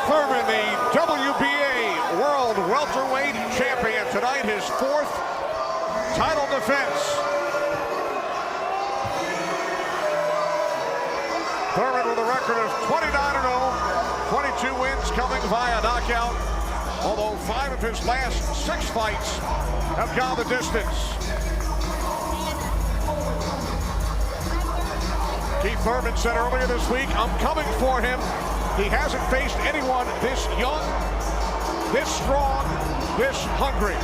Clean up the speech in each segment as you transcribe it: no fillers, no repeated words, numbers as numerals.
Thurman, the WBA World Welterweight Champion. Tonight, his fourth title defense. Thurman with a record of 29-0, 22 wins coming via knockout, although 5 of his last 6 fights have gone the distance. Keith Thurman said earlier this week, "I'm coming for him." He hasn't faced anyone this young, this strong, this hungry.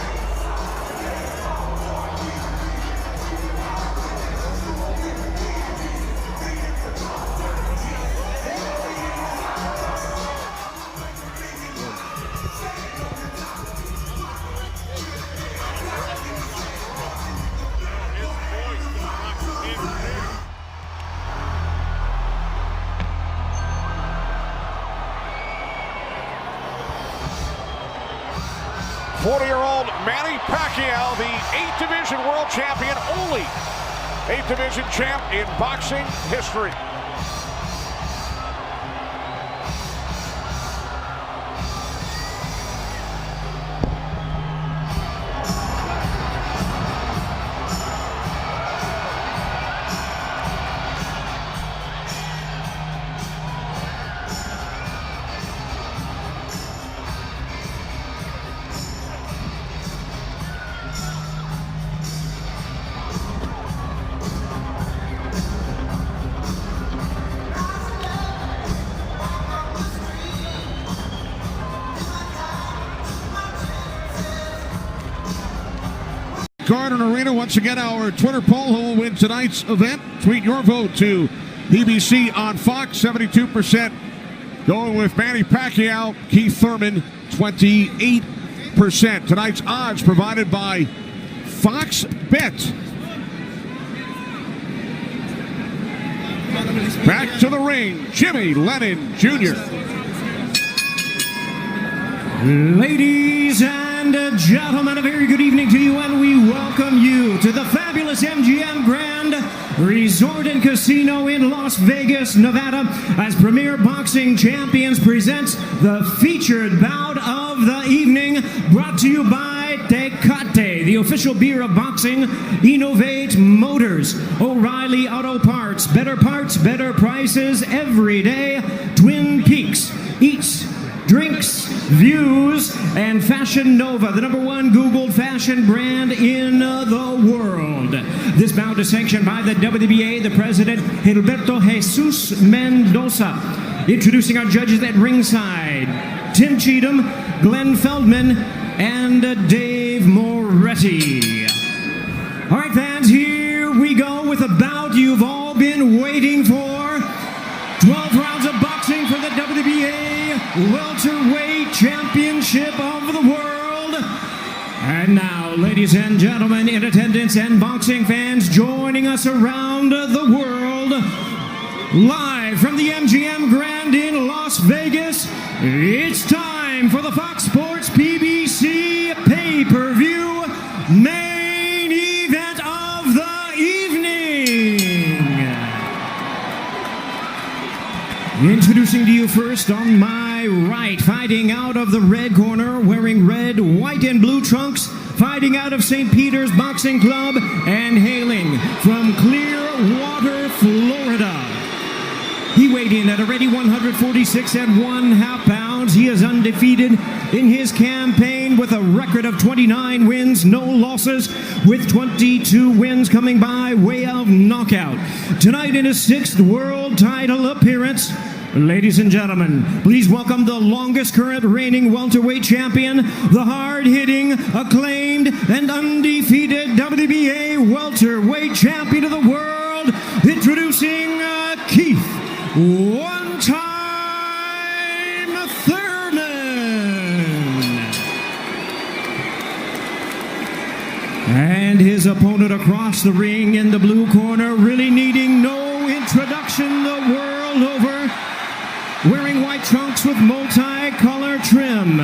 '40-year-old Manny Pacquiao, the 8th Division World Champion, only 8th Division champ in boxing history. Garden Arena. Once again, our Twitter poll: who will win tonight's event? Tweet your vote to PBC on Fox. 72% going with Manny Pacquiao. Keith Thurman, 28%. Tonight's odds provided by Fox Bet. Back to the ring, Jimmy Lennon Jr. Ladies and gentlemen, a very good evening to you, and we welcome you to the fabulous MGM Grand Resort and Casino in Las Vegas, Nevada, as Premier Boxing Champions presents the featured bout of the evening, brought to you by Tecate, the official beer of boxing, Innovate Motors, O'Reilly Auto Parts, better prices every day, Twin Peaks, Eats, Drinks, Views, and Fashion Nova, the #1 Googled fashion brand in the world. This bout is sanctioned by the WBA, the president, Gilberto Jesus Mendoza. Introducing our judges at ringside, Tim Cheatham, Glenn Feldman, and Dave Moretti. All right, fans, here we go with a bout you've all been waiting for. 12 rounds of boxing for the WBA Welterweight Championship of the world. And now, ladies and gentlemen in attendance and boxing fans joining us around the world, live from the MGM Grand in Las Vegas, it's time for the Fox Sports PBC pay-per-view main event of the evening. Introducing to you first on my right, fighting out of the red corner, wearing red, white, and blue trunks, fighting out of St. Peter's Boxing Club, and hailing from Clearwater, Florida. He weighed in at a ready 146 1/2 pounds. He is undefeated in his campaign with a record of 29 wins, no losses, with 22 wins coming by way of knockout. Tonight in his 6th world title appearance, ladies and gentlemen, please welcome the longest current reigning welterweight champion, the hard-hitting, acclaimed, and undefeated WBA welterweight champion of the world, introducing Keith one-time Thurman. And his opponent across the ring in the blue corner, really needing no introduction the world over, wearing white trunks with multi-color trim.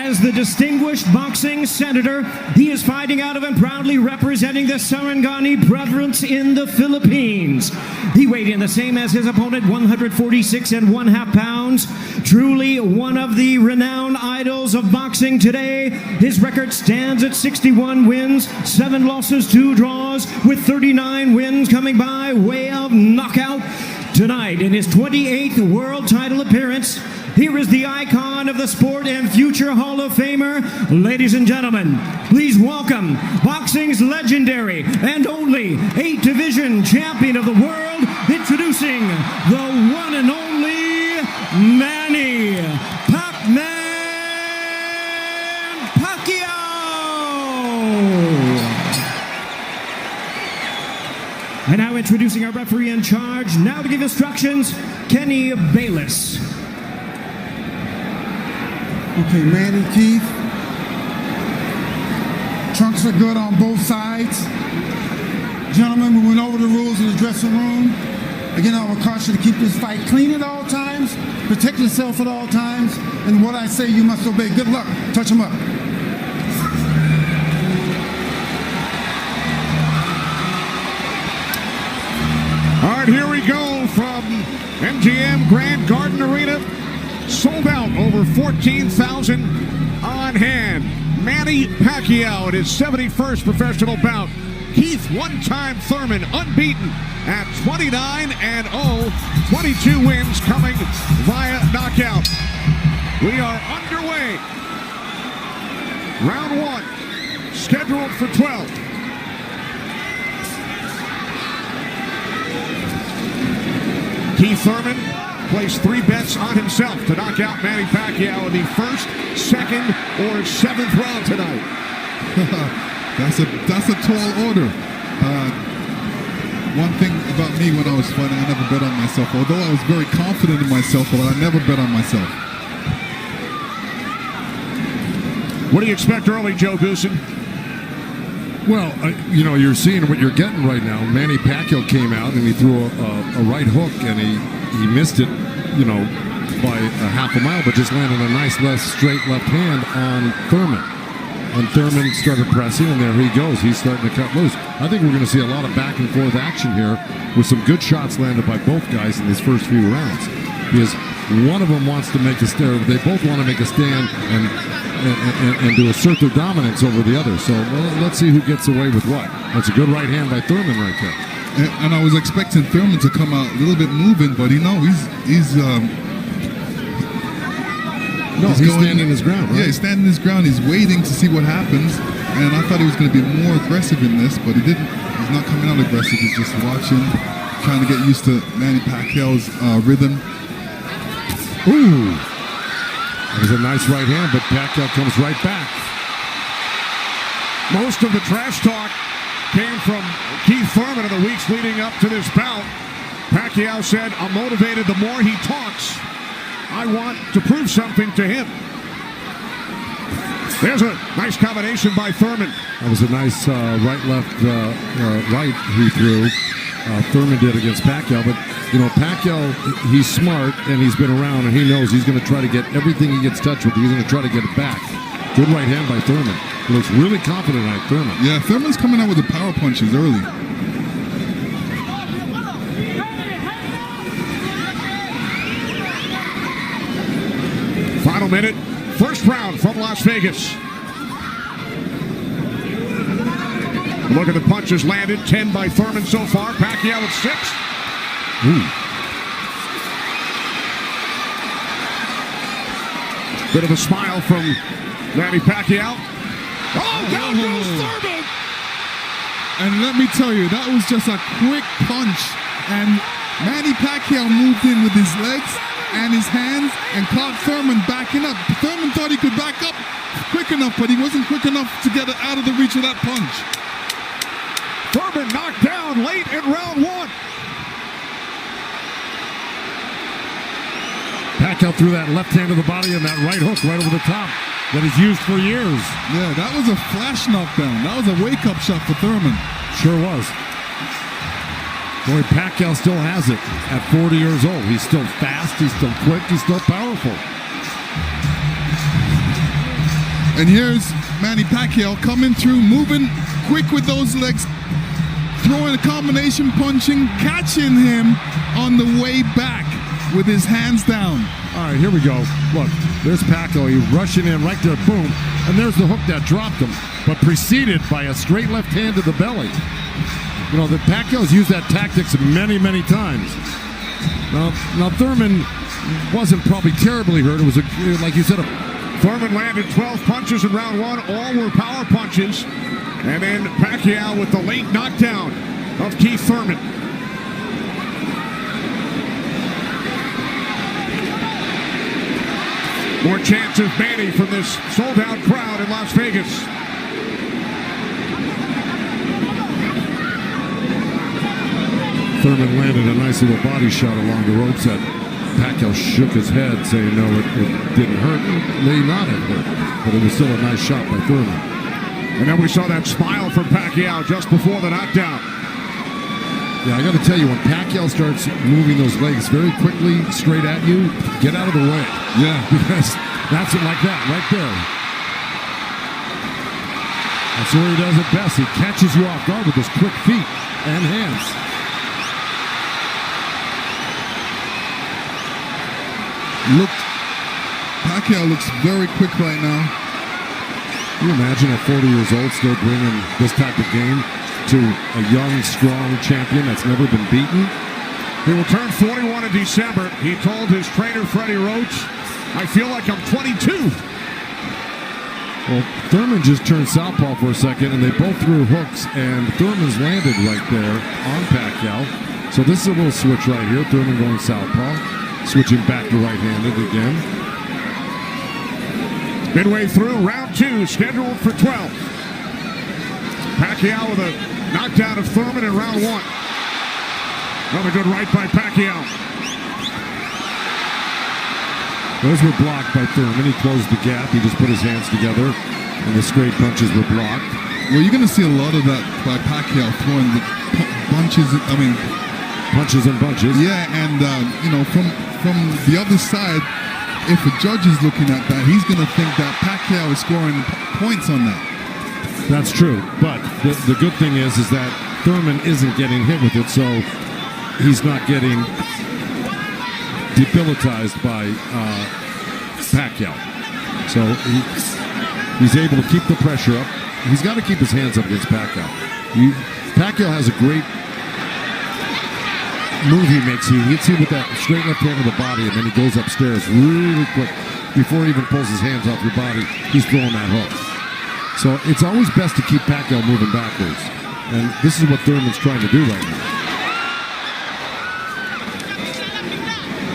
As the distinguished boxing senator, he is fighting out of and proudly representing the Sarangani province in the Philippines. He weighed in the same as his opponent, 146 1/2 pounds. Truly one of the renowned idols of boxing today. His record stands at 61 wins, 7 losses, 2 draws, with 39 wins coming by way of knockout. Tonight, in his 28th world title appearance, here is the icon of the sport and future Hall of Famer. Ladies and gentlemen, please welcome boxing's legendary and only 8-division champion of the world, introducing the one and only Manny Pacquiao. And now introducing our referee in charge, now to give instructions, Kenny Bayless. Okay, Manny, Keith. Trunks are good on both sides. Gentlemen, we went over the rules in the dressing room. Again, I will caution to keep this fight clean at all times, protect yourself at all times, and what I say you must obey. Good luck. Touch them up. All right, here we go from MGM Grand Garden Arena. Sold out, over 14,000 on hand. Manny Pacquiao in his 71st professional bout. Keith one-time Thurman unbeaten at 29-0, 22 wins coming via knockout. We are underway. Round 1, scheduled for 12. Keith Thurman placed 3 bets on himself to knock out Manny Pacquiao in the 1st, 2nd, or 7th round tonight. That's a tall order. One thing about me when I was fighting, I never bet on myself. Although I was very confident in myself, but I never bet on myself. What do you expect early, Joe Goosen? Well, you're seeing what you're getting right now. Manny Pacquiao came out and he threw a right hook and he missed it, by a half a mile, but just landed a nice straight left hand on Thurman. And Thurman started pressing, and there he goes. He's starting to cut loose. I think we're going to see a lot of back and forth action here with some good shots landed by both guys in these first few rounds. Because one of them wants to make a stand. They both want to make a stand and to assert their dominance over the other. So let's see who gets away with what. That's a good right hand by Thurman right there. And I was expecting Thurman to come out a little bit moving, but he's standing his ground, right? Yeah, he's standing his ground. He's waiting to see what happens. And I thought he was going to be more aggressive in this, but he didn't. He's not coming out aggressive. He's just watching, trying to get used to Manny Pacquiao's rhythm. Ooh. That was a nice right hand, but Pacquiao comes right back. Most of the trash talk came from Keith Thurman in the weeks leading up to this bout. Pacquiao said, "I'm motivated the more he talks. I want to prove something to him." There's a nice combination by Thurman. That was a nice right-left right he threw. Thurman did against Pacquiao, but Pacquiao, he's smart and he's been around and he knows he's going to try to get everything he gets touched with. He's going to try to get it back. Good right hand by Thurman. He looks really confident at Thurman. Yeah, Thurman's coming out with the power punches early. Final minute, first round from Las Vegas. Look at the punches landed, 10 by Thurman so far. Pacquiao at 6. Ooh. Bit of a smile from Manny Pacquiao. Oh, down goes Thurman! And let me tell you, that was just a quick punch. And Manny Pacquiao moved in with his legs and his hands and caught Thurman backing up. Thurman thought he could back up quick enough, but he wasn't quick enough to get it out of the reach of that punch. Thurman knocked down late in round 1. Pacquiao threw that left hand to the body and that right hook right over the top that he's used for years. Yeah, that was a flash knockdown. That was a wake-up shot for Thurman. Sure was. Boy, Pacquiao still has it at 40 years old. He's still fast, he's still quick, he's still powerful. And here's Manny Pacquiao coming through, moving quick with those legs, throwing a combination, punching, catching him on the way back with his hands down. All right, here we go. Look, there's Pacquiao. He's rushing in right there, boom. And there's the hook that dropped him, but preceded by a straight left hand to the belly. You know, the Pacquiao's used that tactics many, many times. Now Thurman wasn't probably terribly hurt. It was, like you said, Thurman landed 12 punches in round one. All were power punches. And then Pacquiao with the late knockdown of Keith Thurman. More chance of Manny from this sold-out crowd in Las Vegas. Thurman landed a nice little body shot along the ropes that Pacquiao shook his head, saying no, it didn't hurt. It may not have hurt, but it was still a nice shot by Thurman. And then we saw that smile from Pacquiao just before the knockdown. Yeah, I got to tell you, when Pacquiao starts moving those legs very quickly straight at you, get out of the way. Yeah. Because that's it, like that, right there. That's where he does it best. He catches you off guard with his quick feet and hands. Pacquiao looks very quick right now. Can you imagine at 40 years old still bringing this type of game to a young, strong champion that's never been beaten? He will turn 41 in December. He told his trainer, Freddie Roach, I feel like I'm 22. Well, Thurman just turned southpaw for a second, and they both threw hooks, and Thurman's landed right there on Pacquiao. So this is a little switch right here. Thurman going southpaw, switching back to right-handed again. Midway through round two, scheduled for 12. Pacquiao with a knockdown of Thurman in round one. Another good right by Pacquiao. Those were blocked by Thurman. He closed the gap. He just put his hands together, and the straight punches were blocked. Well, you're going to see a lot of that by Pacquiao throwing the punches and bunches. Yeah, and you know, from the other side, if a judge is looking at that, he's going to think that Pacquiao is scoring points on that. That's true, but the good thing is that Thurman isn't getting hit with it, so he's not getting debilitized by Pacquiao. So he's able to keep the pressure up. He's got to keep his hands up against Pacquiao. Pacquiao has a great move he makes. He hits you with that straight left hand of the body, and then he goes upstairs really quick. Before he even pulls his hands off your body, he's throwing that hook. So it's always best to keep Pacquiao moving backwards. And this is what Thurman's trying to do right now.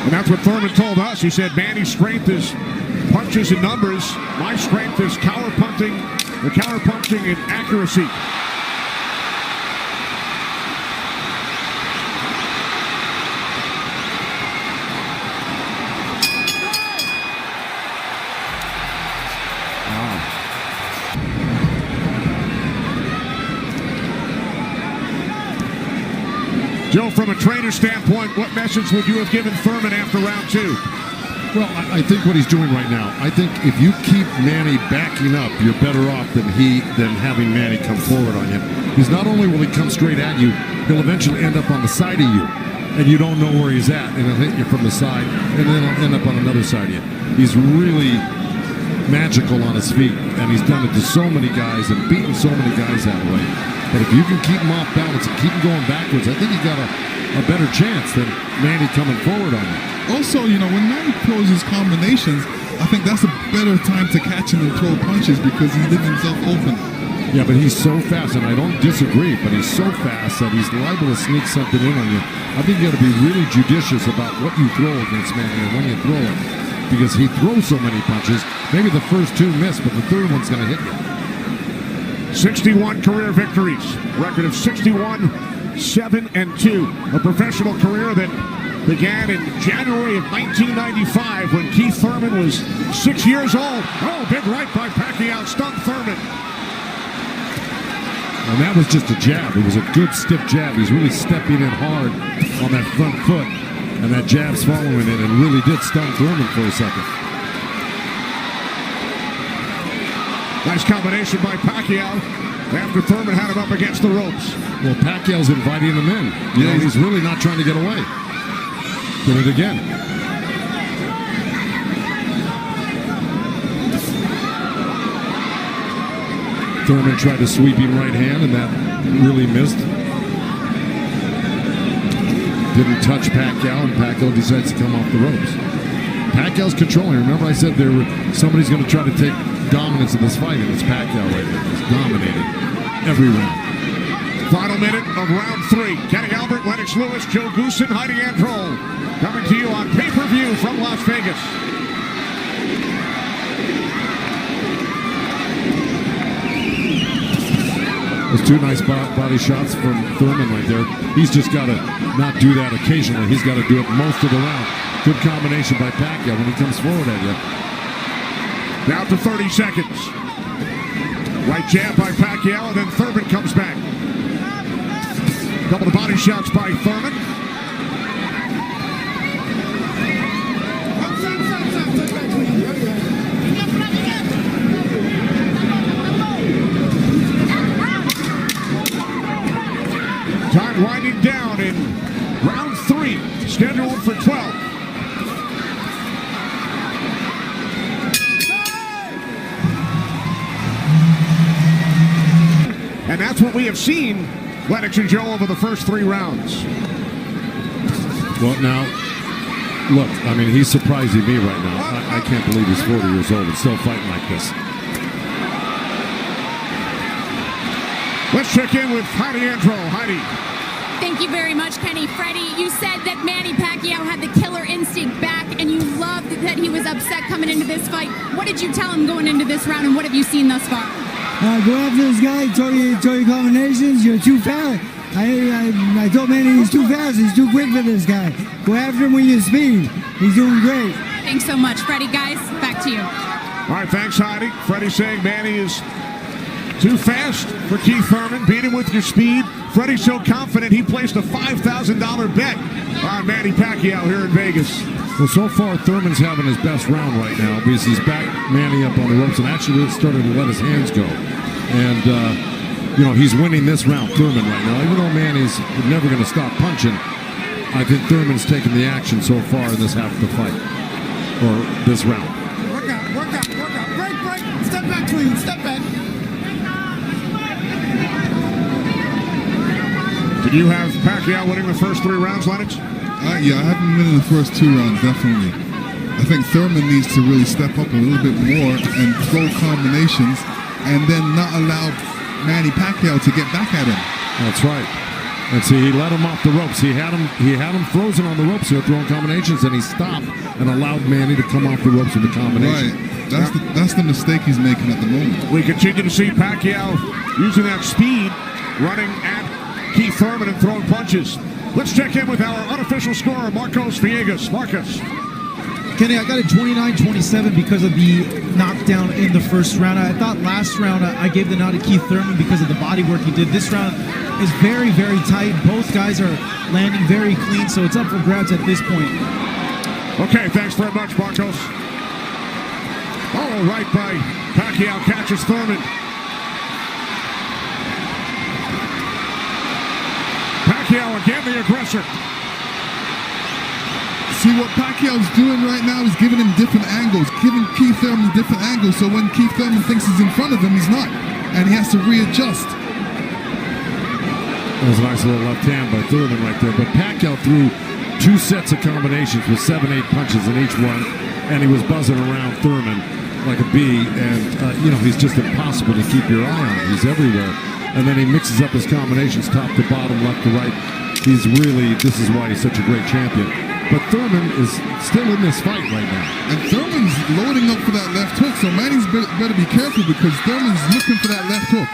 And that's what Thurman told us. He said, Manny's strength is punches and numbers. My strength is counter-punching and accuracy. Joe, from a trainer standpoint, what message would you have given Thurman after round two? Well, I think what he's doing right now, I think if you keep Manny backing up, you're better off than having Manny come forward on you. Because not only will he come straight at you, he'll eventually end up on the side of you, and you don't know where he's at, and he'll hit you from the side, and then he'll end up on another side of you. He's really magical on his feet, and he's done it to so many guys and beaten so many guys that way. But if you can keep him off balance and keep him going backwards, I think you got a better chance than Manny coming forward on you. Also, you know, when Manny throws his combinations, I think that's a better time to catch him and throw punches because he leaves himself open. Yeah, but he's so fast, and I don't disagree, but he's so fast that he's liable to sneak something in on you. I think you got to be really judicious about what you throw against Manny and when you throw it, because he throws so many punches. Maybe the first two miss, but the third one's going to hit you. 61 career victories, record of 61, 7-2. A professional career that began in January of 1995 when Keith Thurman was 6 years old. Oh, big right by Pacquiao, stunned Thurman. And that was just a jab. It was a good stiff jab. He's really stepping in hard on that front foot, and that jab's following it and really did stun Thurman for a second. Nice combination by Pacquiao after Thurman had him up against the ropes. Well, Pacquiao's inviting him in. Yeah, he's really not trying to get away. Did it again. Thurman tried to sweep him right hand, and that really missed. Didn't touch Pacquiao, and Pacquiao decides to come off the ropes. Pacquiao's controlling. Remember I said somebody's going to try to take dominance in this fight, and it's Pacquiao right there. He's dominating every round. Final minute of round 3. Kenny Albert, Lennox Lewis, Joe Goosen, Heidi Androl. Coming to you on pay-per-view from Las Vegas. Those 2 nice body shots from Thurman right there. He's just got to not do that occasionally. He's got to do it most of the round. Good combination by Pacquiao when he comes forward at you. Down to 30 seconds. Right jab by Pacquiao, and then Thurman comes back. Couple of body shots by Thurman. Time winding down in round 3, scheduled for 12. And that's what we have seen, Lennox and Joe, over the first 3 rounds. Well, now, look, I mean, he's surprising me right now. I can't believe he's 40 years old and still fighting like this. Let's check in with Heidi Androl. Heidi. Thank you very much, Kenny. Freddie, you said that Manny Pacquiao had the killer instinct back, and you loved that he was upset coming into this fight. What did you tell him going into this round, and what have you seen thus far? Go after this guy, throw your combinations, you're too fast. I told Manny he's too fast, he's too quick for this guy. Go after him with your speed. He's doing great. Thanks so much, Freddie. Guys, back to you. All right, thanks, Heidi. Freddie saying Manny is too fast for Keith Thurman. Beat him with your speed. Freddie's so confident he placed a $5,000 bet on Manny Pacquiao here in Vegas. Well, so far, Thurman's having his best round right now because he's back Manny up on the ropes and actually started to let his hands go. And, you know, he's winning this round, Thurman, right now. Even though Manny's never going to stop punching, I think Thurman's taken the action so far in this half of the fight, or this round. Work out. Break. Step back, clean. Step back. Did you have Pacquiao winning the first 3 rounds, Lennox? Yeah, I have him winning the first 2 rounds, definitely. I think Thurman needs to really step up a little bit more and throw combinations and then not allow Manny Pacquiao to get back at him. That's right. And see, he let him off the ropes. He had him frozen on the ropes here throwing combinations, and he stopped and allowed Manny to come off the ropes with the combination. Right. That's the mistake he's making at the moment. We continue to see Pacquiao using that speed, running at Keith Thurman and throwing punches. Let's check in with our unofficial scorer, Marcos Villegas. Marcos. Kenny, I got a 29-27 because of the knockdown in the first round. I thought last round I gave the nod to Keith Thurman because of the body work he did. This round is very, very tight. Both guys are landing very clean, so it's up for grabs at this point. Okay, thanks very much, Marcos. Oh, right by Pacquiao, catches Thurman. Pacquiao again, the aggressor. See, what Pacquiao's doing right now is giving him different angles, giving Keith Thurman different angles, so when Keith Thurman thinks he's in front of him, he's not, and he has to readjust. That was a nice little left hand by Thurman right there, but Pacquiao threw 2 sets of combinations with 7-8 punches in each one, and he was buzzing around Thurman like a bee, and, you know, he's just impossible to keep your eye on. He's everywhere, and then he mixes up his combinations top to bottom, left to right. He's really, this is why he's such a great champion. But Thurman is still in this fight right now. And Thurman's loading up for that left hook, so Manny's better be careful because Thurman's looking for that left hook.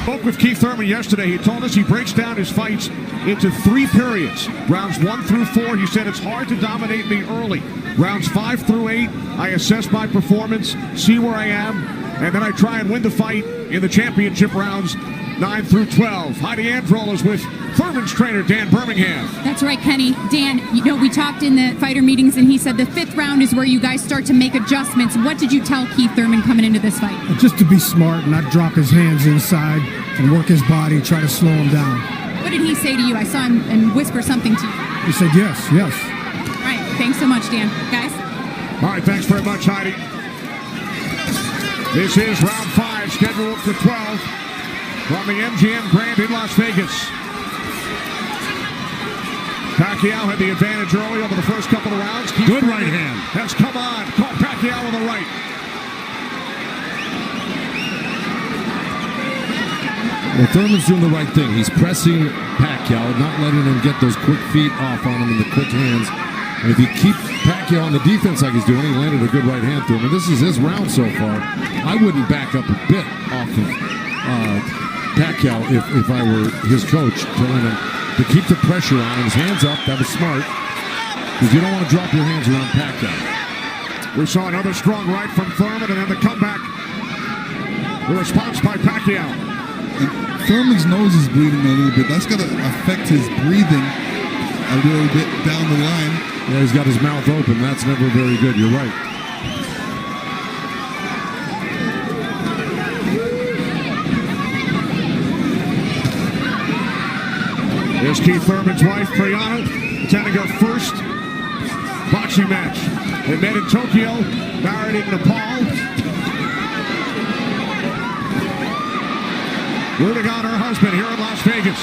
Spoke with Keith Thurman yesterday. He told us he breaks down his fights into 3 periods. Rounds 1 through 4, he said it's hard to dominate me early. Rounds 5 through 8, I assess my performance, see where I am, and then I try and win the fight in the championship rounds 9 through 12. Heidi Androl is with Thurman's trainer, Dan Birmingham. That's right, Kenny. Dan, you know, we talked in the fighter meetings, and he said the 5th round is where you guys start to make adjustments. What did you tell Keith Thurman coming into this fight? Just to be smart, not drop his hands inside and work his body, try to slow him down. What did he say to you? I saw him and whisper something to you. He said yes, yes. All right, thanks so much, Dan. Guys? All right, thanks very much, Heidi. This is round 5, scheduled for 12 from the MGM Grand in Las Vegas. Pacquiao had the advantage early over the first couple of rounds. Good right hand. Has come on. Caught Pacquiao with the right. Well, Thurman's doing the right thing. He's pressing Pacquiao, not letting him get those quick feet off on him and the quick hands. And if you keep Pacquiao on the defense like he's doing, he landed a good right hand through him. And this is his round so far. I wouldn't back up a bit off of Pacquiao if I were his coach, telling him to keep the pressure on his hands up. That was smart, because you don't want to drop your hands around Pacquiao. We saw another strong right from Thurman, and then the comeback. The response by Pacquiao. And Thurman's nose is bleeding a little bit. That's going to affect his breathing a little bit down the line. Yeah, he's got his mouth open. That's never very good. You're right. Here's Keith Thurman's wife, Priyana, attending her first boxing match. They met in Tokyo, married in Nepal. Rooting on her husband here in Las Vegas.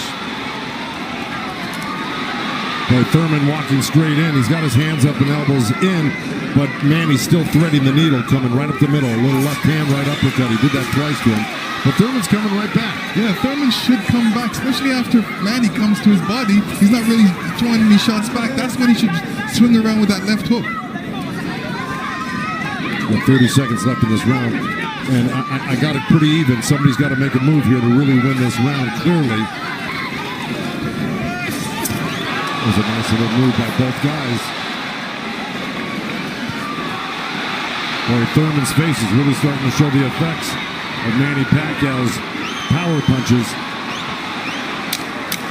Boy, Thurman walking straight in. He's got his hands up and elbows in, but Manny's still threading the needle, coming right up the middle. A little left hand, right uppercut. He did that twice to him. But Thurman's coming right back. Yeah, Thurman should come back, especially after Manny comes to his body. He's not really throwing any shots back. That's when he should swing around with that left hook. With 30 seconds left in this round, and I got it pretty even. Somebody's got to make a move here to really win this round, clearly. It was a nice little move by both guys. Boy, Thurman's face is really starting to show the effects of Manny Pacquiao's power punches.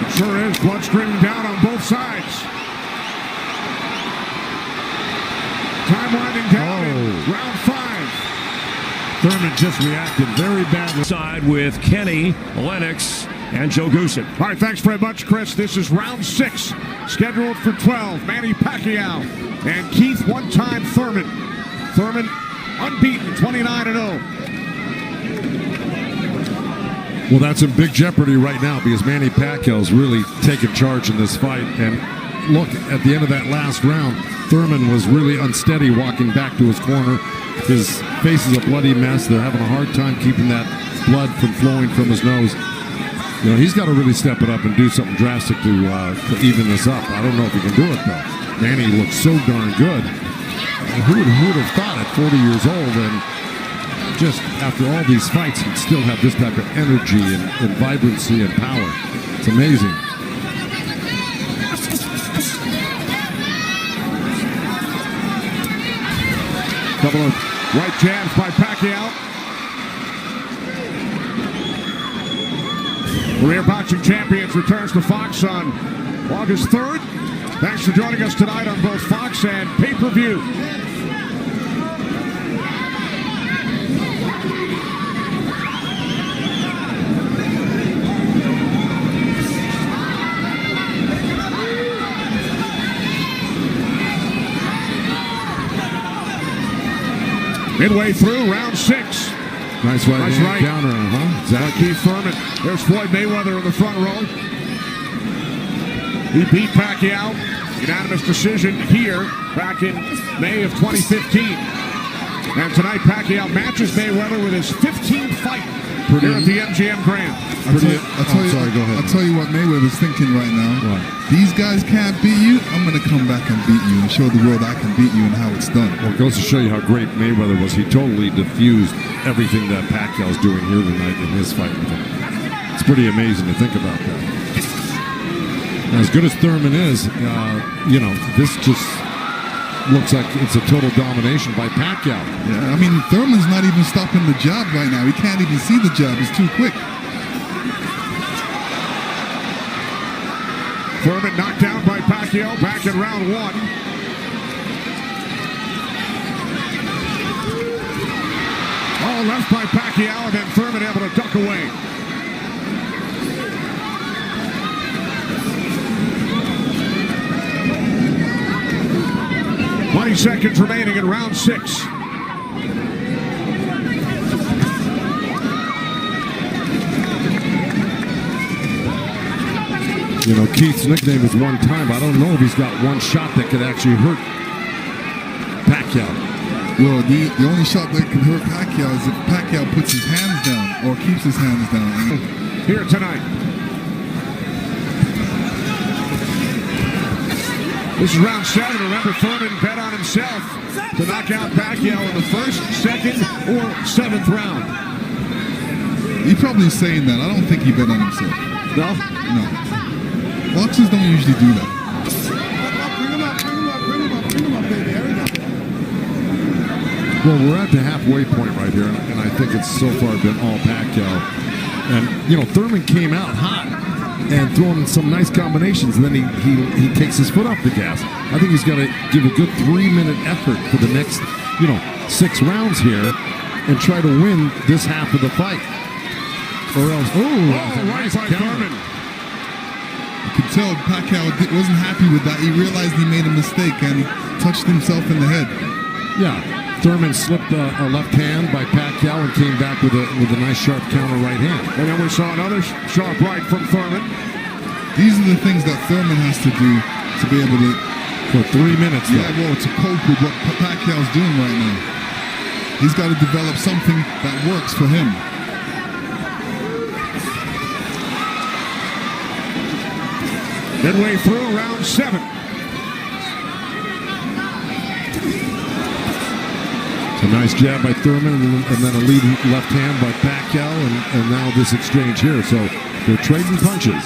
It sure is. Blood streaming down on both sides. Time winding down. Round 5. Thurman just reacted very badly. Side with Kenny, Lennox, and Joe Goosen. All right, thanks very much, Chris. This is round 6, scheduled for 12. Manny Pacquiao and Keith one-time Thurman. Thurman unbeaten, 29-0. Well, that's in big jeopardy right now because Manny Pacquiao's really taken charge in this fight. And look, at the end of that last round, Thurman was really unsteady walking back to his corner. His face is a bloody mess. They're having a hard time keeping that blood from flowing from his nose. You know, he's got to really step it up and do something drastic to even this up. I don't know if he can do it, though. Manny looks so darn good. Who would have thought at 40 years old and just after all these fights he'd still have this type of energy and vibrancy and power. It's amazing. Couple of right jabs by Pacquiao. Career Boxing Champions returns to Fox on August 3rd. Thanks for joining us tonight on both Fox and pay-per-view. Midway through round 6. Nice right counter, huh? Exactly. Keith Thurman. There's Floyd Mayweather in the front row. He beat Pacquiao. Unanimous decision here back in May of 2015. And tonight Pacquiao matches Mayweather with his 15th fight here at the MGM Grand. I'll tell you what Mayweather's thinking right now. What? These guys can't beat you. I'm going to come back and beat you and show the world I can beat you and how it's done. Well, it goes to show you how great Mayweather was. He totally diffused everything that Pacquiao's doing here tonight in his fight with him. It's pretty amazing to think about that. As good as Thurman is, you know, this just looks like it's a total domination by Pacquiao. Yeah, I mean, Thurman's not even stopping the jab right now. He can't even see the jab. It's too quick. Thurman knocked down by Pacquiao back in round 1. Oh, left by Pacquiao, and then Thurman able to duck away. Seconds remaining in round 6. You know, Keith's nickname is one time. I don't know if he's got one shot that could actually hurt Pacquiao. Well, the only shot that could hurt Pacquiao is if Pacquiao puts his hands down or keeps his hands down. Here tonight. This is round 7. Remember, Thurman bet on himself to knock out Pacquiao in the first, second, or 7th round. He's probably saying that. I don't think he bet on himself. No? No. Boxers don't usually do that. Bring him up, baby. There we go. Well, we're at the halfway point right here, and I think it's so far been all Pacquiao. And, you know, Thurman came out hot and throwing some nice combinations, and then he takes his foot off the gas. I think he's got to give a good 3-minute effort for the next, 6 rounds here and try to win this half of the fight. Or else, right by Thurman. You could tell Pacquiao wasn't happy with that. He realized he made a mistake and he touched himself in the head. Yeah, Thurman slipped a left hand by Pacquiao and came back with a nice sharp counter right hand. And then we saw another sharp right from Thurman. These are the things that Thurman has to do to be able to... For 3 minutes, yeah, well, to cope with what Pacquiao's doing right now. He's got to develop something that works for him. Midway through round 7. A nice jab by Thurman, and then a lead left hand by Pacquiao, and now this exchange here. So they're trading punches.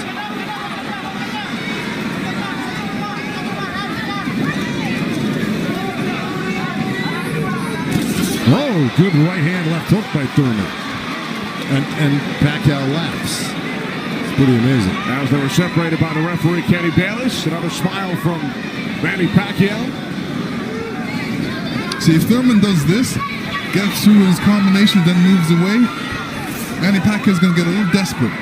Oh, good right hand left hook by Thurman. And Pacquiao laughs. It's pretty amazing. As they were separated by the referee, Kenny Bayless. Another smile from Manny Pacquiao. See, if Thurman does this, gets through his combination, then moves away, Manny Pacquiao's going to get a little desperate.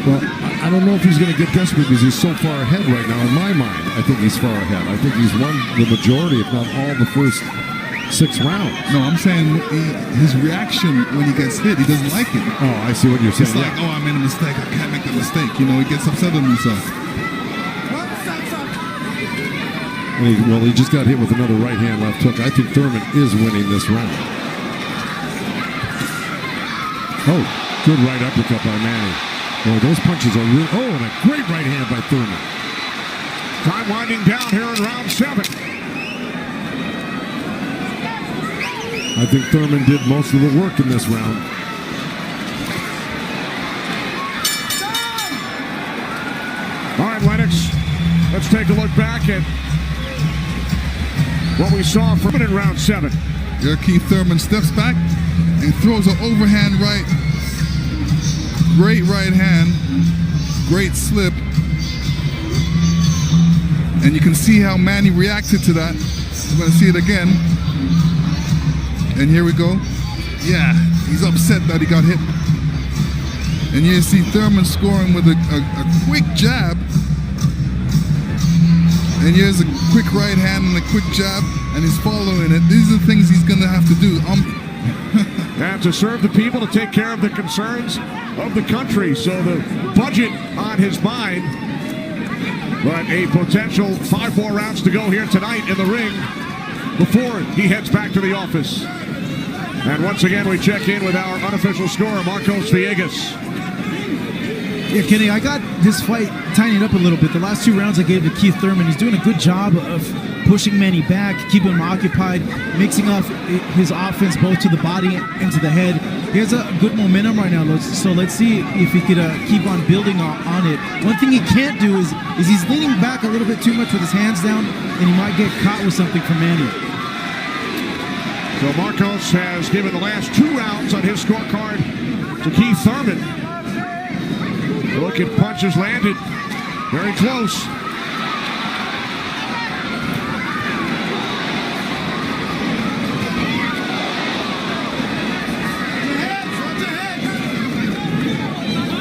Well, I don't know if he's going to get desperate because he's so far ahead right now. In my mind, I think he's far ahead. I think he's won the majority, if not all, the first 6 rounds. No, I'm saying his reaction when he gets hit, he doesn't like it. Oh, I see what you're saying. It's like, oh, I made a mistake. I can't make that mistake. He gets upset at himself. He just got hit with another right hand left hook. I think Thurman is winning this round. Oh, good right uppercut by Manny. Boy, those punches are real. Oh, and a great right hand by Thurman. Time winding down here in round 7. I think Thurman did most of the work in this round. All right, Lennox, let's take a look back at what we saw from in round 7. Here Keith Thurman steps back and throws an overhand right. Great right hand. Great slip. And you can see how Manny reacted to that. We're going to see it again. And here we go. Yeah, he's upset that he got hit. And you see Thurman scoring with a quick jab. And here's a quick right hand and a quick jab, and he's following it. These are the things he's going to have to do. And to serve the people, to take care of the concerns of the country. So the budget on his mind. But a potential 5 more rounds to go here tonight in the ring before he heads back to the office. And once again, we check in with our unofficial scorer, Marcos Villegas. Yeah, Kenny, I got this fight tightened up a little bit. The last 2 rounds I gave to Keith Thurman. He's doing a good job of pushing Manny back, keeping him occupied, mixing off his offense both to the body and to the head. He has a good momentum right now, so let's see if he could keep on building on it. One thing he can't do is he's leaning back a little bit too much with his hands down, and he might get caught with something from Manny. So Marcos has given the last 2 rounds on his scorecard to Keith Thurman. Look at punches landed. Very close.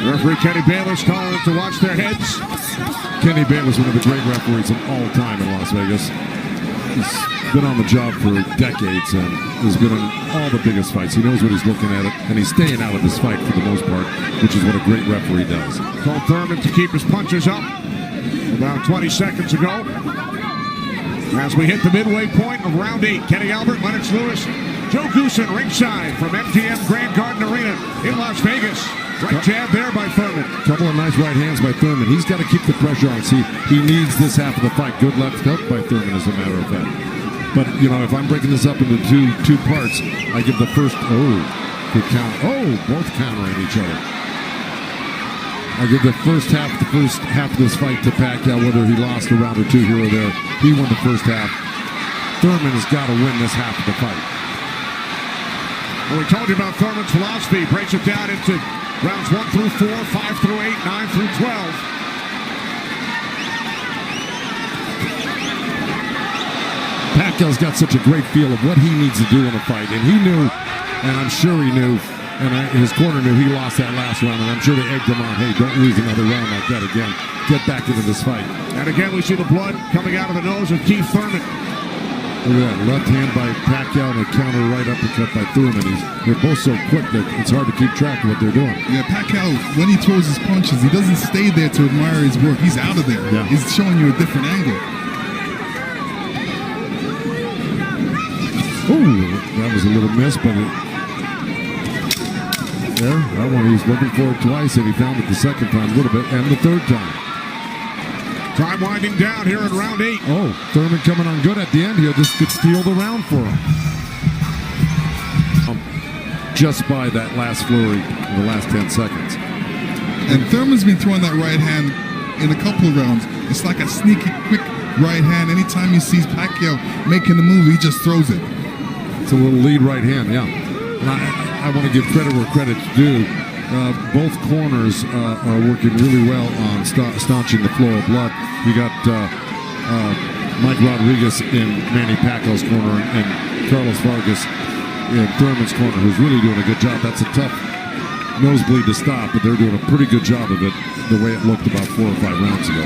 Referee Kenny Bayless telling them to watch their heads. Kenny Bayless, one of the great referees of all time in Las Vegas. He's been on the job for decades and has been in all the biggest fights. He knows what he's looking at, and he's staying out of this fight for the most part, which is what a great referee does. Told Thurman to keep his punches up about 20 seconds ago. As we hit the midway point of round 8, Kenny Albert, Lennox Lewis, Joe Goosen ringside from MGM Grand Garden Arena in Las Vegas. Right jab there by Thurman. Couple of nice right hands by Thurman. He's got to keep the pressure on. See, he needs this half of the fight. Good left hook by Thurman, as a matter of fact. But, you know, if I'm breaking this up into two parts, I give the first, good count. Both countering each other. I give the first half of this fight to Pacquiao, whether he lost a round or two here or there. He won the first half. Thurman has got to win this half of the fight. Well, we told you about Thurman's philosophy. Breaks it down into rounds 1 through 4, 5 through 8, 9 through 12. Pacquiao's got such a great feel of what he needs to do in a fight, and he knew, and I'm sure he knew, and his corner knew he lost that last round, and I'm sure they egged him on, hey, don't lose another round like that again. Get back into this fight. And again, we see the blood coming out of the nose of Keith Thurman. Look at that, left hand by Pacquiao and a counter right uppercut by Thurman. They're both so quick that it's hard to keep track of what they're doing. Yeah, Pacquiao, when he throws his punches, he doesn't stay there to admire his work. He's out of there. Yeah. He's showing you a different angle. Ooh, that was a little miss, but that one he was looking for it twice, and he found it the second time a little bit, and the third time. Time winding down here in round 8. Thurman coming on good at the end here. This could steal the round for him. Just by that last flurry in the last 10 seconds. And Thurman's been throwing that right hand in a couple of rounds. It's like a sneaky, quick right hand. Anytime he sees Pacquiao making the move, he just throws it. It's a little lead right hand, yeah. And I want to give credit where credit's due. Both corners are working really well on staunching the flow of blood. You got Mike Rodriguez in Manny Pacquiao's corner and Carlos Vargas in Thurman's corner, who's really doing a good job. That's a tough nosebleed to stop, but they're doing a pretty good job of it the way it looked about 4 or 5 rounds ago.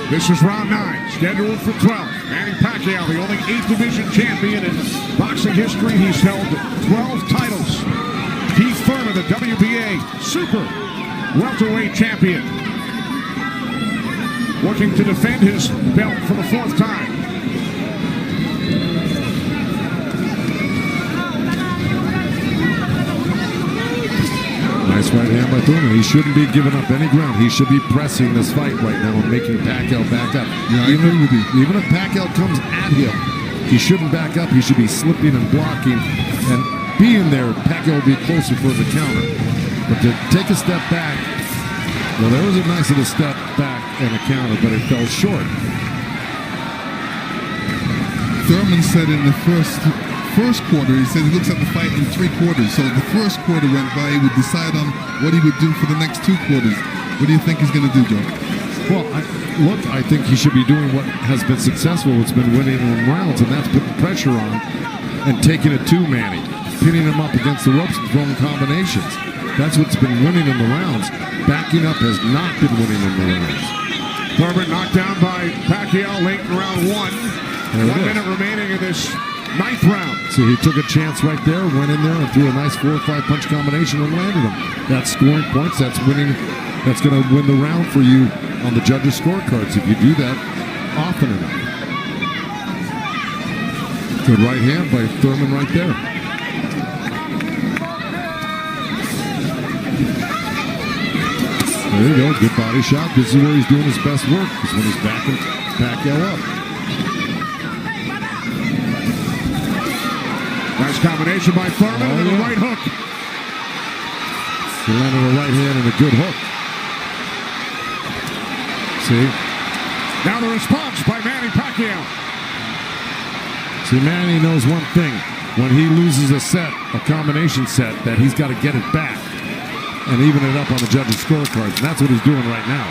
This is round 9, scheduled for 12. Manny Pacquiao, the only 8th division champion in boxing history. He's held 12 titles. Keith Thurman, the WBA super welterweight champion, looking to defend his belt for the 4th time. Nice right hand by Thurman. He shouldn't be giving up any ground. He should be pressing this fight right now and making Pacquiao back up. Yeah, I agree with you. Even if Pacquiao comes at him, he shouldn't back up. He should be slipping and blocking and being there. Pacquiao will be closer for the counter. But to take a step back, well, there was a nice little step back and a counter, but it fell short. Thurman said in the first quarter, he said he looks at the fight in 3 quarters. So the first quarter went by, he would decide on what he would do for the next 2 quarters. What do you think he's going to do, Joe? Well, I think he should be doing what has been successful. It's been winning in rounds, and that's putting pressure on and taking it to Manny, pinning him up against the ropes and throwing combinations. That's what's been winning in the rounds. Backing up has not been winning in the rounds. Thurman knocked down by Pacquiao late in round 1. 1 minute remaining in this 9th round. So he took a chance right there, went in there and threw a nice 4 or 5 punch combination and landed him. That's scoring points. That's winning. That's going to win the round for you on the judges' scorecards if you do that often enough. Good right hand by Thurman right there. There you go. Good body shot. This is where he's doing his best work. This is when he's backing Pacquiao up. Nice combination by Thurman and a right hook. He landed a right hand and a good hook. See? Now the response by Manny Pacquiao. See, Manny knows one thing. When he loses a set, a combination set, that he's got to get it back. and even it up on the judges' scorecards. And that's what he's doing right now.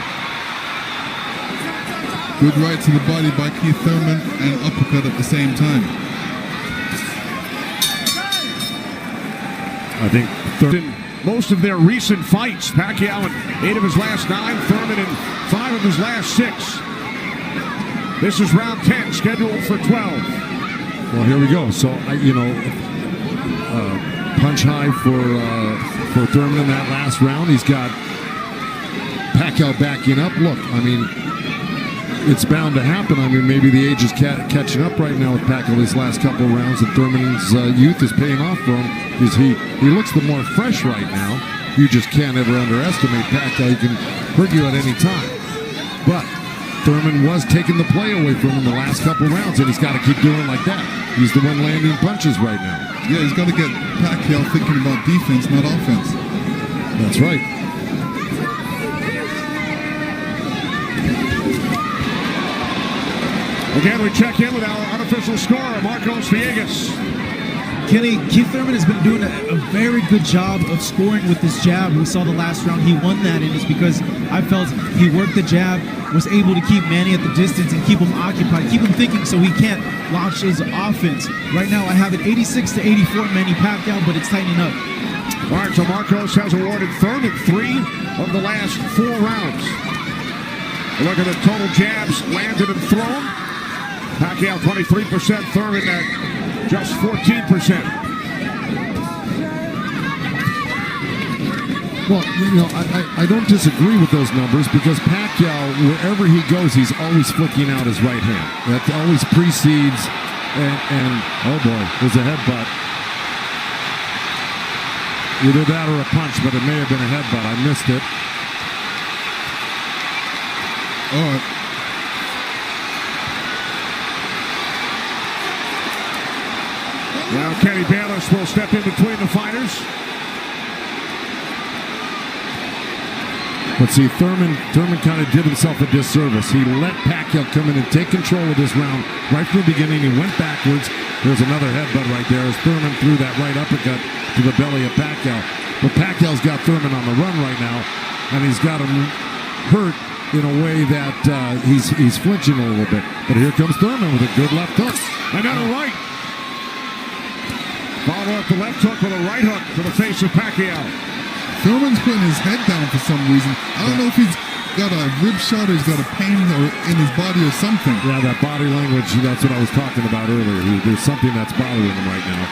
Good right to the body by Keith Thurman and uppercut at the same time. I think In most of their recent fights, Pacquiao in 8 of his last 9, Thurman in 5 of his last 6. This is round 10, scheduled for 12. Well, here we go. So, punch high for Thurman in that last round. He's got Pacquiao backing up. Look, I mean, it's bound to happen. I mean, maybe the age is catching up right now with Pacquiao these last couple of rounds, and Thurman's youth is paying off for him because he looks the more fresh right now. You just can't ever underestimate Pacquiao. He can hurt you at any time. But Thurman was taking the play away from him the last couple of rounds, and he's got to keep doing it like that. He's the one landing punches right now. Yeah, he's got to get Pacquiao thinking about defense, not offense. That's right. Again, we check in with our unofficial scorer, Marcos Villegas. Kenny, Keith Thurman has been doing a very good job of scoring with this jab. We saw the last round he won that, and it's because I felt he worked the jab, was able to keep Manny at the distance and keep him occupied, keep him thinking so he can't launch his offense. Right now, I have it 86-84 Manny Pacquiao, but it's tightening up. All right, so Marcos has awarded Thurman 3 of the last 4 rounds. Look at the total jabs landed and thrown. Pacquiao 23%, Thurman at just 14%. Well, I don't disagree with those numbers because Pacquiao, wherever he goes, he's always flicking out his right hand. That always precedes, and oh boy, there's a headbutt. Either that or a punch, but it may have been a headbutt. I missed it. Oh. Now Kenny Bayless will step in between the fighters. But see, Thurman kind of did himself a disservice. He let Pacquiao come in and take control of this round right from the beginning. He went backwards. There's another headbutt right there as Thurman threw that right uppercut to the belly of Pacquiao. But Pacquiao's got Thurman on the run right now, and he's got him hurt in a way that he's flinching a little bit. But here comes Thurman with a good left hook. Another right. Follow up the left hook with a right hook to the face of Pacquiao. Thurman's putting his head down for some reason. I don't know if he's got a rib shot or he's got a pain in his body or something. Yeah, that body language, that's what I was talking about earlier. There's something that's bothering him right now.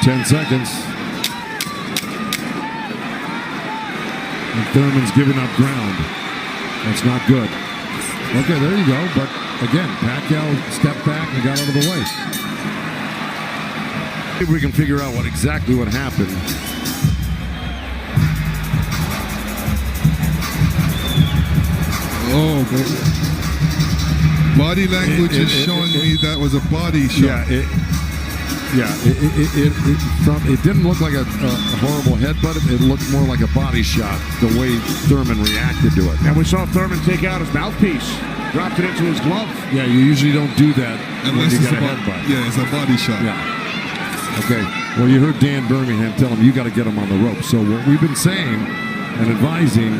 Ten seconds. And Thurman's giving up ground. That's not good. Okay, there you go. But again, Pacquiao stepped back and got out of the way. If we can figure out exactly what happened. Oh, body language is showing me that was a body shot. It didn't look like a horrible headbutt. It looked more like a body shot, the way Thurman reacted to it. And we saw Thurman take out his mouthpiece, dropped it into his glove. Yeah, you usually don't do that unless when you it's get a headbutt. Yeah, it's a body shot. Yeah. Okay. Well, you heard Dan Birmingham tell him you got to get him on the rope. So what we've been saying and advising,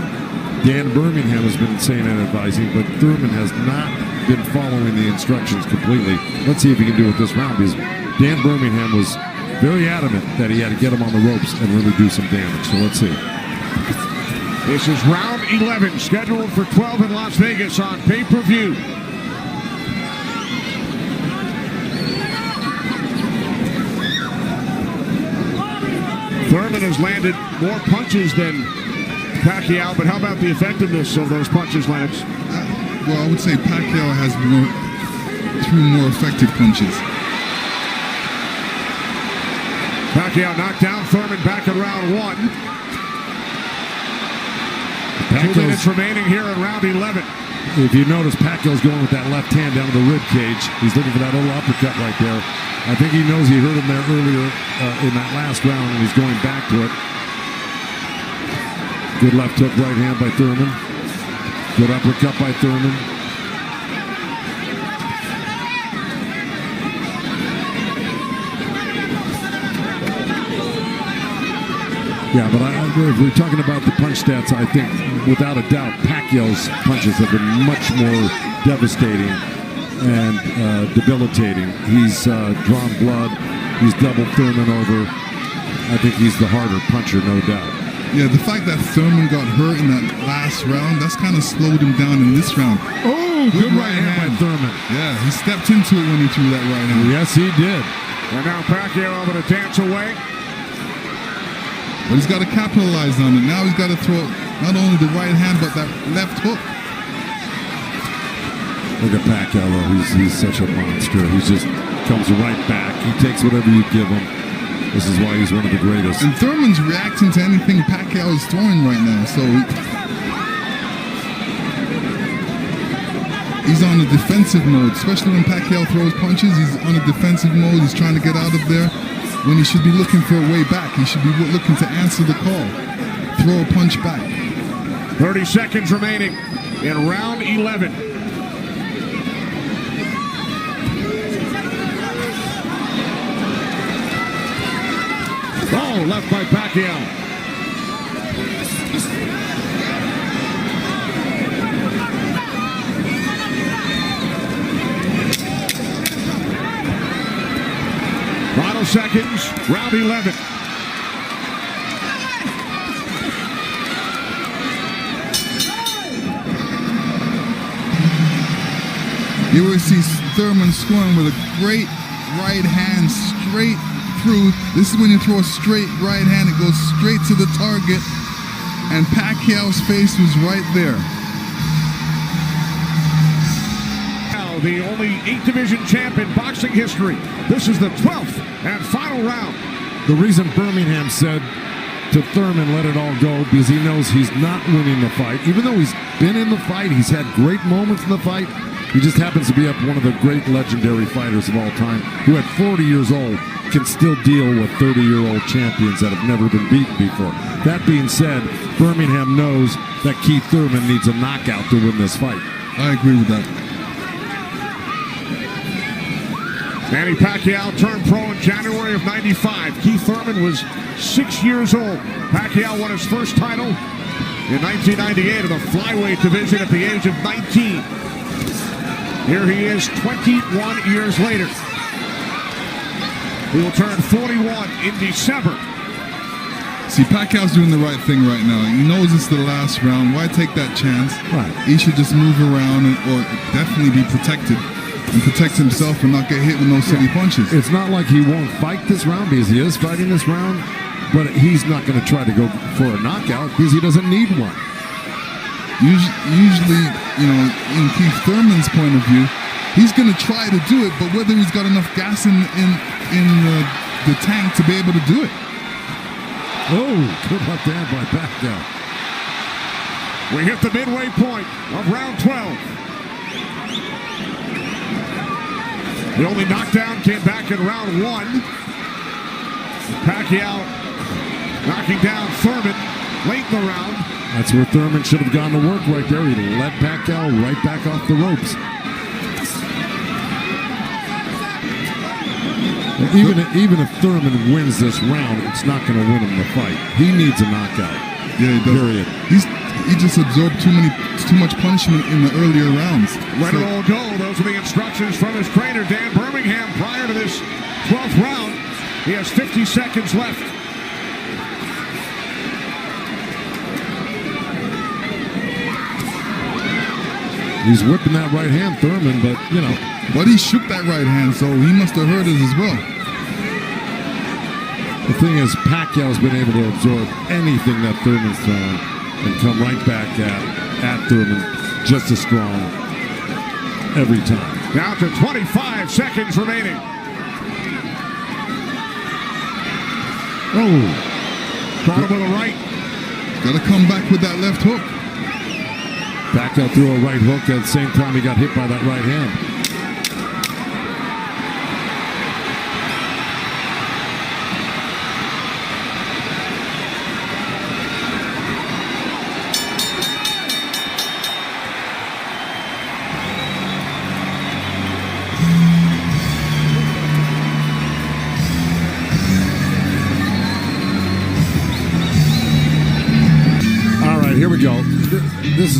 Dan Birmingham has been saying and advising, but Thurman has not been following the instructions completely. Let's see if he can do it this round, because Dan Birmingham was very adamant that he had to get him on the ropes and really do some damage. So let's see. This is round 11, scheduled for 12 in Las Vegas on pay-per-view. Thurman has landed more punches than Pacquiao, but how about the effectiveness of those punches, Lennox? Well, I would say Pacquiao has threw more effective punches. Pacquiao knocked down Thurman back in round 1. 2 minutes remaining here in round 11. If you notice, Pacquiao's going with that left hand down to the rib cage. He's looking for that little uppercut right there. I think he knows he hurt him there earlier in that last round, and he's going back to it. Good left hook, right hand by Thurman. Good uppercut by Thurman. Yeah, but if we're talking about the punch stats, I think without a doubt Pacquiao's punches have been much more devastating and debilitating. He's drawn blood. He's doubled Thurman over. I think he's the harder puncher, no doubt. Yeah, the fact that Thurman got hurt in that last round, that's kind of slowed him down in this round. Oh, good right hand by Thurman. Yeah, he stepped into it when he threw that right hand. Yes, he did. And now Pacquiao able to dance away. But he's got to capitalize on it. Now he's got to throw not only the right hand, but that left hook. Look at Pacquiao, though. He's such a monster. He just comes right back. He takes whatever you give him. This is why he's one of the greatest. And Thurman's reacting to anything Pacquiao is throwing right now. So he's on a defensive mode, especially when Pacquiao throws punches. He's on a defensive mode. He's trying to get out of there when he should be looking for a way back. He should be looking to answer the call. Throw a punch back. 30 seconds remaining in round 11. Oh, left by Pacquiao. Final seconds, round 11. You will see Thurman scoring with a great right hand straight through. This is when you throw a straight right hand, it goes straight to the target, and Pacquiao's face was right there. Now, the only 8th division champ in boxing history. This is the 12th and final round. The reason Birmingham said to Thurman, let it all go, because he knows he's not winning the fight. Even though he's been in the fight, he's had great moments in the fight. He just happens to be up one of the great legendary fighters of all time, who at 40 years old can still deal with 30-year-old champions that have never been beaten before. That being said, Birmingham knows that Keith Thurman needs a knockout to win this fight. I agree with that. Manny Pacquiao turned pro in January of '95. Keith Thurman was 6 years old. Pacquiao won his first title in 1998 in the flyweight division at the age of 19. Here he is 21 years later. He will turn 41 in December. See, Pacquiao's doing the right thing right now. He knows it's the last round. Why take that chance? Right. He should just move around or definitely be protected and protect himself and not get hit with no silly punches. It's not like he won't fight this round, because he is fighting this round, but he's not going to try to go for a knockout because he doesn't need one. Usually, you know, in Keith Thurman's point of view, he's going to try to do it, but whether he's got enough gas in the tank to be able to do it. Oh, good left hand by Pacquiao. We hit the midway point of round 12. The only knockdown came back in round 1. Pacquiao knocking down Thurman late in the round. That's where Thurman should have gone to work right there. He led Pacquiao right back off the ropes. Even if Thurman wins this round, it's not going to win him the fight. He needs a knockout. Yeah, he does. Period. He just absorbed too much punishment in the earlier rounds. Let it all go. Those are the instructions from his trainer, Dan Birmingham, prior to this 12th round. He has 50 seconds left. He's whipping that right hand, Thurman, but, you know. But he shook that right hand, so he must have heard it as well. The thing is, Pacquiao's been able to absorb anything that Thurman's thrown and come right back at Thurman just as strong every time. Down to 25 seconds remaining. Oh. Caught him with a right. Got to come back with that left hook. Pacquiao threw a right hook at the same time he got hit by that right hand.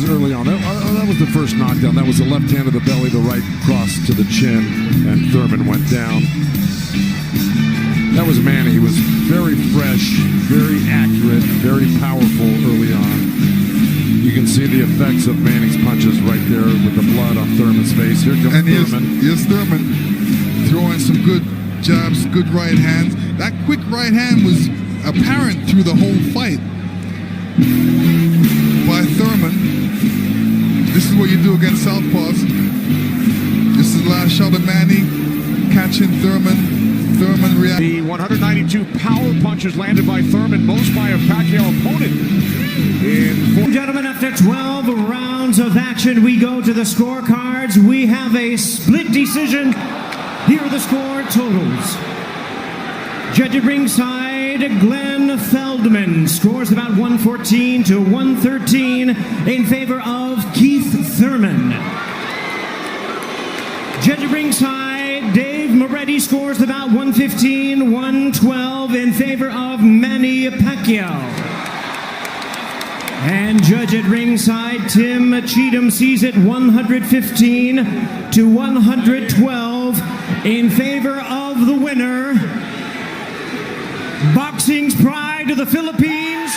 was early on. That was the first knockdown. That was the left hand to the belly, the right cross to the chin, and Thurman went down. That was Manny. He was very fresh, very accurate, very powerful early on. You can see the effects of Manning's punches right there with the blood on Thurman's face. Here comes Thurman. Here's Thurman throwing some good jabs, good right hands. That quick right hand was apparent through the whole fight by Thurman. This is what you do against southpaws. This is the last shot of Manny catching Thurman. Thurman reacted. The 192 power punches landed by Thurman, most by a Pacquiao opponent. Gentlemen, after 12 rounds of action, we go to the scorecards. We have a split decision. Here are the score totals. Judge at ringside, Glenn Feldman scores about 114 to 113 in favor of Keith Thurman. Judge at ringside, Dave Moretti scores about 115, 112 in favor of Manny Pacquiao. And judge at ringside, Tim Cheatham sees it 115 to 112 in favor of the winner, boxing's pride of the Philippines,